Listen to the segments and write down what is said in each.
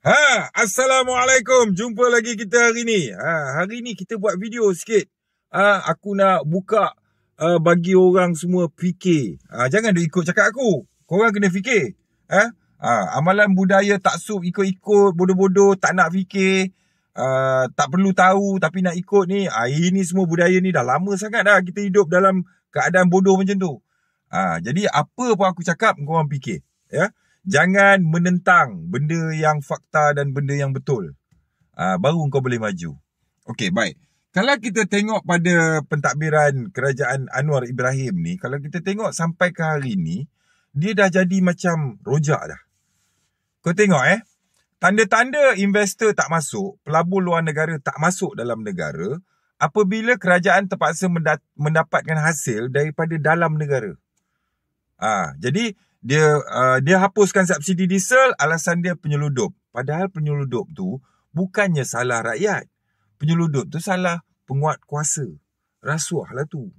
Assalamualaikum. Jumpa lagi kita hari ni. Hari ni kita buat video sikit. Aku nak buka bagi orang semua fikir. Jangan dia ikut cakap aku. Korang kena fikir. Amalan budaya taksub ikut-ikut bodoh-bodoh, tak nak fikir, tak perlu tahu tapi nak ikut ni. Ini semua budaya ni dah lama sangat dah kita hidup dalam keadaan bodoh macam tu. Jadi apa pun aku cakap korang fikir, ya. Jangan menentang benda yang fakta dan benda yang betul. Baru kau boleh maju. Okey, baik. Kalau kita tengok pada pentadbiran kerajaan Anwar Ibrahim ni, kalau kita tengok sampai ke hari ni, dia dah jadi macam rojak dah. Kau tengok tanda-tanda investor tak masuk, pelabur luar negara tak masuk dalam negara, apabila kerajaan terpaksa mendapatkan hasil daripada dalam negara. Jadi dia hapuskan subsidi diesel, alasan dia penyeludup. Padahal penyeludup tu bukannya salah rakyat. Penyeludup tu salah penguat kuasa. Rasuah lah tu.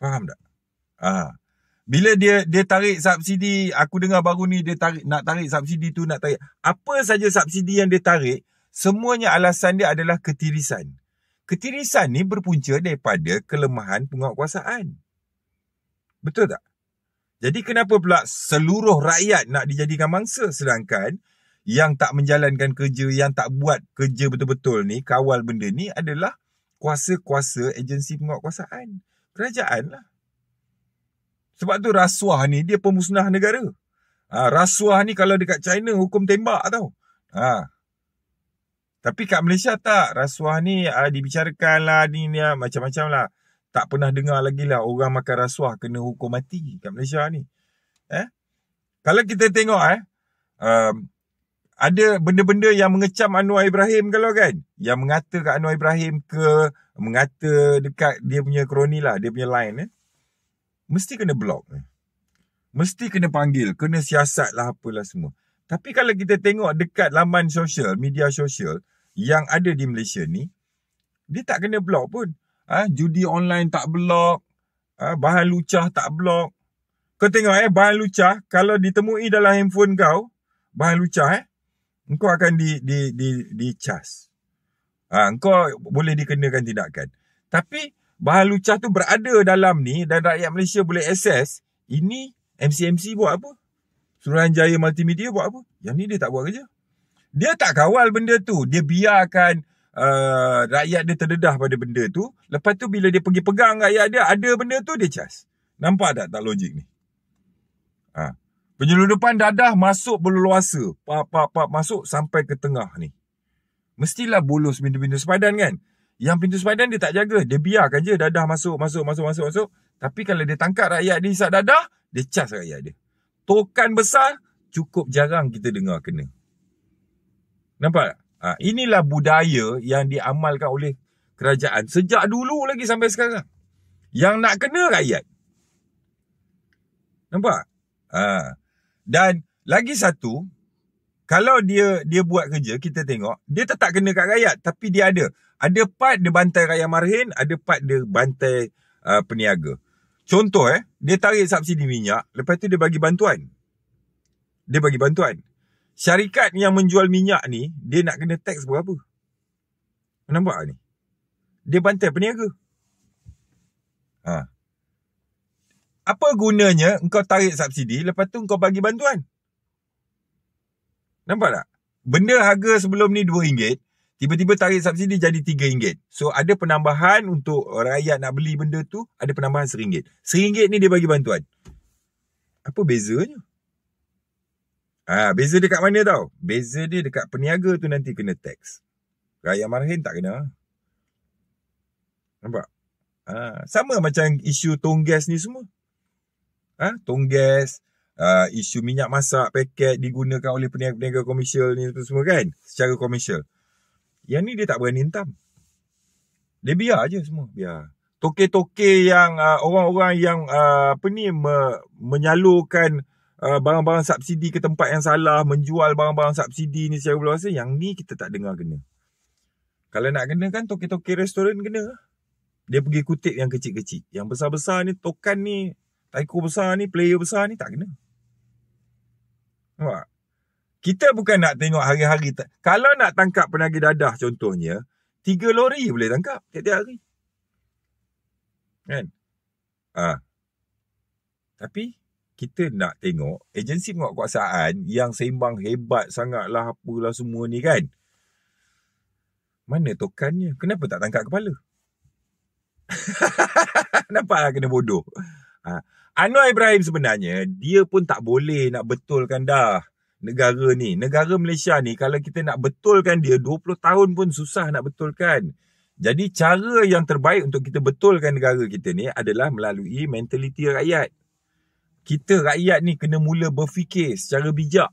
Faham tak? Bila dia tarik subsidi, aku dengar baru ni dia nak tarik subsidi tu, nak tarik. Apa saja subsidi yang dia tarik, semuanya alasan dia adalah ketirisan. Ketirisan ni berpunca daripada kelemahan penguatkuasaan. Betul tak? Jadi kenapa pula seluruh rakyat nak dijadikan mangsa, sedangkan yang tak menjalankan kerja, yang tak buat kerja betul-betul ni, kawal benda ni adalah kuasa-kuasa agensi penguatkuasaan. Kerajaan lah. Sebab tu rasuah ni dia pemusnah negara. Rasuah ni kalau dekat China hukum tembak tau. Tapi kat Malaysia tak. Rasuah ni dibicarakan lah, ni macam-macam lah. Tak pernah dengar lagi lah orang makan rasuah kena hukum mati kat Malaysia ni. Kalau kita tengok ada benda-benda yang mengecam Anwar Ibrahim kalau kan. Yang mengata kat Anwar Ibrahim mengata dekat dia punya kroni lah, dia punya line mesti kena block. Mesti kena panggil, kena siasat lah apalah semua. Tapi kalau kita tengok dekat laman sosial, media sosial yang ada di Malaysia ni, dia tak kena block pun. Judi online tak blok, bahan lucah tak blok. Kau tengok bahan lucah kalau ditemui dalam handphone kau, bahan lucah engkau akan dicas. Engkau boleh dikenakan tindakan. Tapi bahan lucah tu berada dalam ni dan rakyat Malaysia boleh akses. Ini MCMC buat apa? Suruhanjaya Multimedia buat apa? Yang ni dia tak buat kerja. Dia tak kawal benda tu, dia biarkan rakyat dia terdedah pada benda tu. Lepas tu bila dia pergi pegang rakyat dia ada benda tu, dia cas. Nampak tak logik ni? Penyeludupan dadah masuk berleluasa. Masuk sampai ke tengah ni. Mestilah bolos pintu-pintu sepadan kan. Yang pintu sepadan dia tak jaga. Dia biarkan je dadah masuk. Tapi kalau dia tangkap rakyat dia hisap dadah, dia cas rakyat dia. Tokan besar cukup jarang kita dengar kena. Nampak tak? Inilah budaya yang diamalkan oleh kerajaan sejak dulu lagi sampai sekarang. Yang nak kena rakyat. Nampak? Dan lagi satu, kalau dia buat kerja, kita tengok, dia tetap kena kat rakyat. Tapi dia ada. Ada part dia bantai rakyat marhin, ada part dia bantai peniaga. Contoh dia tarik subsidi minyak, lepas tu dia bagi bantuan. Syarikat yang menjual minyak ni, dia nak kena teks berapa? Nampak ni? Dia bantai peniaga. Apa gunanya engkau tarik subsidi, lepas tu engkau bagi bantuan? Nampak tak? Benda harga sebelum ni RM2, tiba-tiba tarik subsidi jadi RM3. So ada penambahan untuk rakyat nak beli benda tu, ada penambahan RM1. RM1 ni dia bagi bantuan. Apa bezanya? Beza dia kat mana tau? Beza dia dekat peniaga tu nanti kena tax. Rakyat marhin tak kena. Nampak? Sama macam isu tong gas ni semua. Tong gas, isu minyak masak, paket digunakan oleh peniaga-peniaga komersial ni semua kan? Secara komersial. Yang ni dia tak berani hentam. Dia biar je semua. Biar. Toke-toke yang orang-orang yang menyalurkan barang-barang subsidi ke tempat yang salah, menjual barang-barang subsidi ni secara berluasan, yang ni kita tak dengar kena. Kalau nak kena kan toke-toke restoran kena. Dia pergi kutip yang kecil-kecil. Yang besar-besar ni, tokan ni, taiko besar ni, player besar ni tak kena. Nampak? Kita bukan nak tengok hari-hari. Kalau nak tangkap penagih dadah contohnya, 3 lori boleh tangkap tiap-tiap hari. Kan? Tapi kita nak tengok agensi penguatkuasaan yang seimbang hebat sangatlah apalah semua ni kan. Mana tokannya? Kenapa tak tangkap kepala? Nampaklah kena bodoh. Anwar Ibrahim sebenarnya, dia pun tak boleh nak betulkan dah negara ni. Negara Malaysia ni, kalau kita nak betulkan dia, 20 tahun pun susah nak betulkan. Jadi cara yang terbaik untuk kita betulkan negara kita ni adalah melalui mentaliti rakyat. Kita rakyat ni kena mula berfikir secara bijak.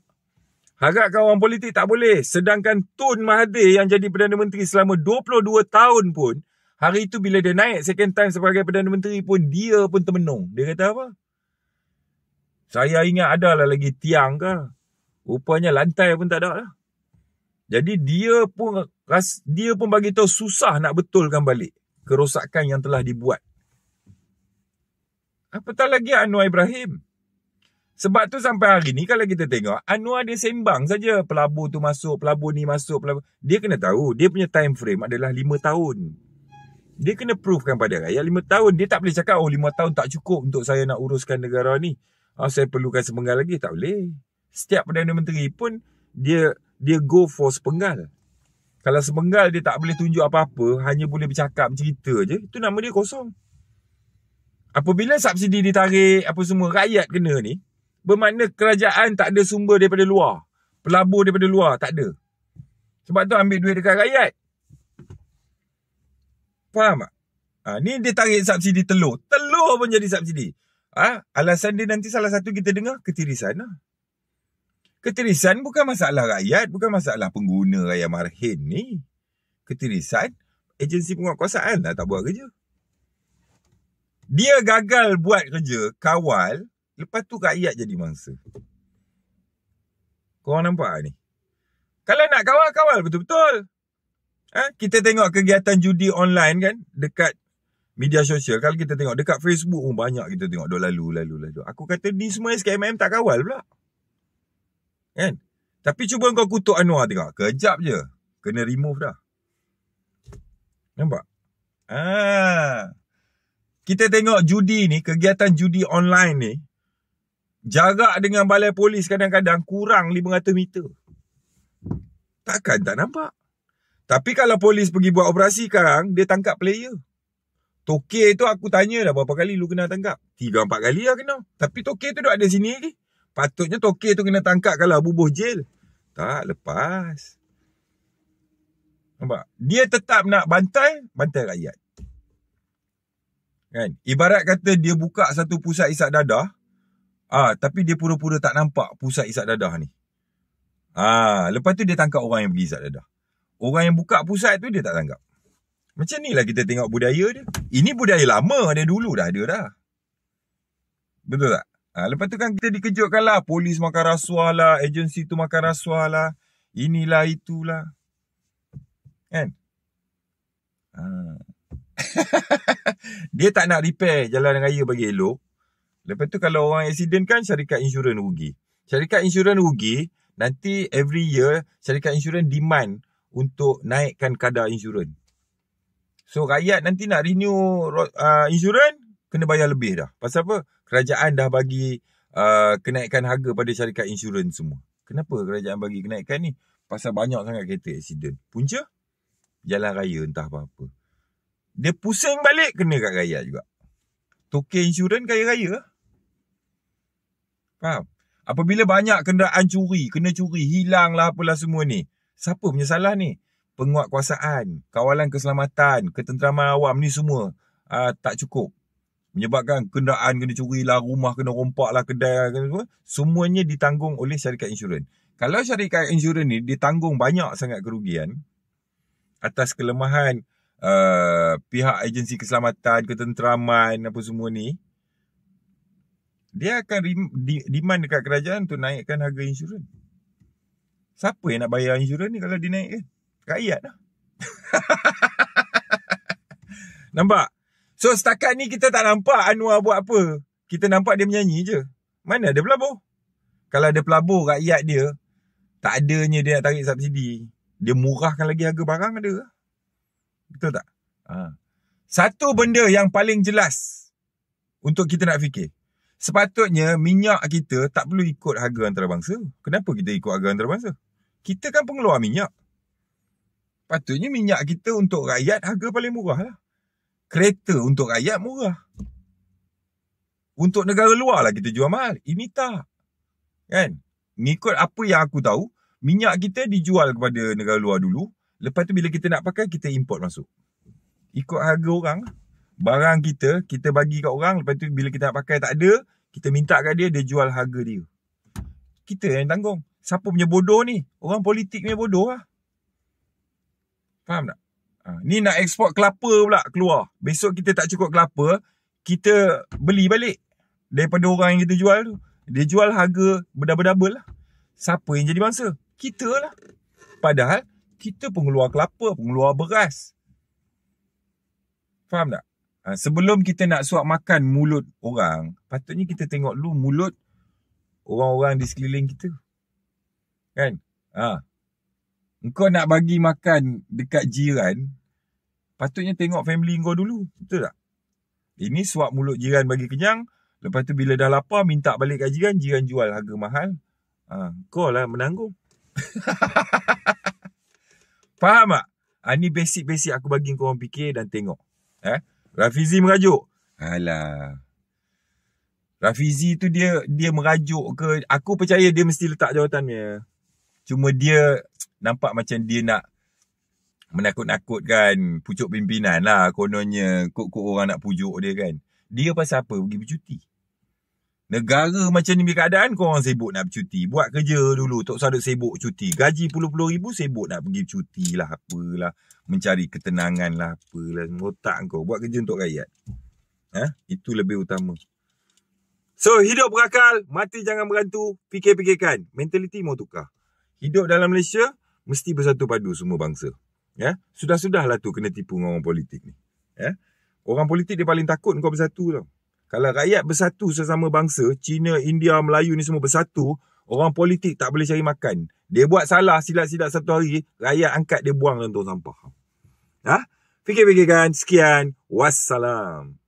Harapkan orang politik tak boleh. Sedangkan Tun Mahathir yang jadi Perdana Menteri selama 22 tahun pun, hari itu bila dia naik second time sebagai Perdana Menteri pun, dia pun termenung. Dia kata apa? Saya ingat adalah lagi tiang ke? Rupanya lantai pun tak ada lah. Jadi dia pun bagi tahu susah nak betulkan balik kerosakan yang telah dibuat. Apatah lagi Anwar Ibrahim. Sebab tu sampai hari ni kalau kita tengok, Anwar dia sembang saja. Pelabur tu masuk, pelabur ni masuk. Dia kena tahu, dia punya time frame adalah 5 tahun. Dia kena provekan pada rakyat 5 tahun. Dia tak boleh cakap, 5 tahun tak cukup untuk saya nak uruskan negara ni. Saya perlukan sepenggal lagi. Tak boleh. Setiap Perdana Menteri pun, dia go for sepenggal. Kalau sepenggal dia tak boleh tunjuk apa-apa, hanya boleh bercakap, bercerita je, itu nama dia kosong. Apabila subsidi ditarik, apa semua, rakyat kena ni, bermakna kerajaan tak ada sumber daripada luar. Pelabur daripada luar, tak ada. Sebab tu ambil duit dekat rakyat. Faham tak? Ni dia tarik subsidi telur. Telur pun jadi subsidi. Alasan dia nanti salah satu kita dengar, ketirisan lah. Ketirisan bukan masalah rakyat, bukan masalah pengguna raya marhin ni. Ketirisan, agensi penguatkuasaan lah tak buat kerja. Dia gagal buat kerja, kawal, lepas tu rakyat jadi mangsa. Korang nampak ni? Kalau nak kawal, kawal betul-betul. Kita tengok kegiatan judi online kan, dekat media sosial. Kalau kita tengok dekat Facebook pun banyak kita tengok duk lalu. Aku kata ni semua SKMM tak kawal pula. Kan? Tapi cuba kau kutuk Anwar tengok. Kejap je. Kena remove dah. Nampak? Kita tengok judi ni, kegiatan judi online ni, jarak dengan balai polis kadang-kadang kurang 500 meter. Takkan tak nampak. Tapi kalau polis pergi buat operasi sekarang, dia tangkap player. Tokey tu aku tanya dah berapa kali lu kena tangkap. 3-4 kali lah kena. Tapi Tokey tu duk ada sini lagi. Patutnya Tokey tu kena tangkap kalau bubuh jail. Tak, lepas. Nampak? Dia tetap nak bantai rakyat. Kan? Ibarat kata dia buka satu pusat isap dadah. Tapi dia pura-pura tak nampak pusat isap dadah ni. Lepas tu dia tangkap orang yang pergi isap dadah. Orang yang buka pusat tu dia tak tangkap. Macam ni lah kita tengok budaya dia. Ini budaya lama, dia dulu dah ada dah. Betul tak? Lepas tu kan kita dikejutkan lah. Polis makan rasuah lah. Agensi tu makan rasuah lah. Inilah itulah. Kan? Dia tak nak repair jalan raya bagi elok. Lepas tu kalau orang accident kan, syarikat insurans rugi. Syarikat insurans rugi, nanti every year syarikat insurans demand untuk naikkan kadar insurans. So rakyat nanti nak renew insurans, kena bayar lebih dah. Pasal apa? Kerajaan dah bagi kenaikan harga pada syarikat insurans semua. Kenapa kerajaan bagi kenaikan ni? Pasal banyak sangat kereta accident. Punca? Jalan raya entah apa-apa. Dia pusing balik, kena kat rakyat juga. Tokey insurans kaya raya. Faham? Apabila banyak kenderaan curi, kena curi, hilang lah apalah semua ni. Siapa punya salah ni? Penguatkuasaan, kawalan keselamatan, ketenteraman awam ni semua tak cukup. Menyebabkan kenderaan kena curi lah, rumah kena rompak lah, kedai lah, semuanya ditanggung oleh syarikat insurans. Kalau syarikat insurans ni ditanggung banyak sangat kerugian atas kelemahan pihak agensi keselamatan, ketenteraman, apa semua ni, dia akan demand dekat kerajaan untuk naikkan harga insurans. Siapa yang nak bayar insurans ni kalau dinaikkan? Rakyat lah. Nampak? So setakat ni kita tak nampak Anwar buat apa. Kita nampak dia menyanyi je. Mana ada pelabur? Kalau ada pelabur, rakyat dia tak adanya dia nak tarik subsidi. Dia murahkan lagi harga barang ada. Betul tak? Satu benda yang paling jelas untuk kita nak fikir. Sepatutnya minyak kita tak perlu ikut harga antarabangsa. Kenapa kita ikut harga antarabangsa? Kita kan pengeluar minyak. Patutnya minyak kita untuk rakyat harga paling murah lah. Kereta untuk rakyat murah. Untuk negara luar lah kita jual mahal. Ini tak. Kan? Ngikut apa yang aku tahu, minyak kita dijual kepada negara luar dulu. Lepas tu bila kita nak pakai, kita import masuk. Ikut harga orang. Barang kita bagi kat orang. Lepas tu bila kita nak pakai tak ada, kita minta kat dia, dia jual harga dia. Kita yang tanggung. Siapa punya bodoh ni? Orang politik punya bodoh lah. Faham tak? Ni nak ekspor kelapa pula keluar. Besok kita tak cukup kelapa, kita beli balik. Daripada orang yang kita jual tu. Dia jual harga berdouble-double lah. Siapa yang jadi bangsa? Kita lah. Padahal, kita pengeluar kelapa, pengeluar beras. Faham tak? Sebelum kita nak suap makan mulut orang, patutnya kita tengok dulu mulut orang-orang di sekeliling kita. Kan? Engkau nak bagi makan dekat jiran, patutnya tengok family kau dulu. Betul tak? Ini suap mulut jiran bagi kenyang. Lepas tu bila dah lapar, minta balik kat jiran, jiran jual harga mahal. Kau lah menanggung. Faham tak? Ni basic-basic aku bagi korang fikir dan tengok. Rafizi merajuk. Alah. Rafizi tu dia merajuk ke? Aku percaya dia mesti letak jawatannya. Cuma dia nampak macam dia nak menakut-nakutkan pucuk pimpinan lah. Kononnya kok orang nak pujuk dia kan. Dia pasal apa? Pergi bercuti. Negara macam ni keadaan, korang sibuk nak bercuti. Buat kerja dulu. Tak usah duk sibuk cuti. Gaji puluh-puluh ribu, sibuk nak pergi cuti lah. Apalah. Mencari ketenangan lah. Apalah. Otak kau. Buat kerja untuk rakyat. Itu lebih utama. So, hidup berakal. Mati jangan berantu. Fikir-fikirkan. Mentaliti mau tukar. Hidup dalam Malaysia, mesti bersatu padu semua bangsa. Sudah-sudahlah tu kena tipu dengan orang politik ni. Orang politik dia paling takut kau bersatu tau. Kalau rakyat bersatu sesama bangsa, Cina, India, Melayu ni semua bersatu, orang politik tak boleh cari makan. Dia buat salah silap-silap satu hari, rakyat angkat dia buang dalam tong sampah. Fikir-fikirkan. Sekian. Wassalam.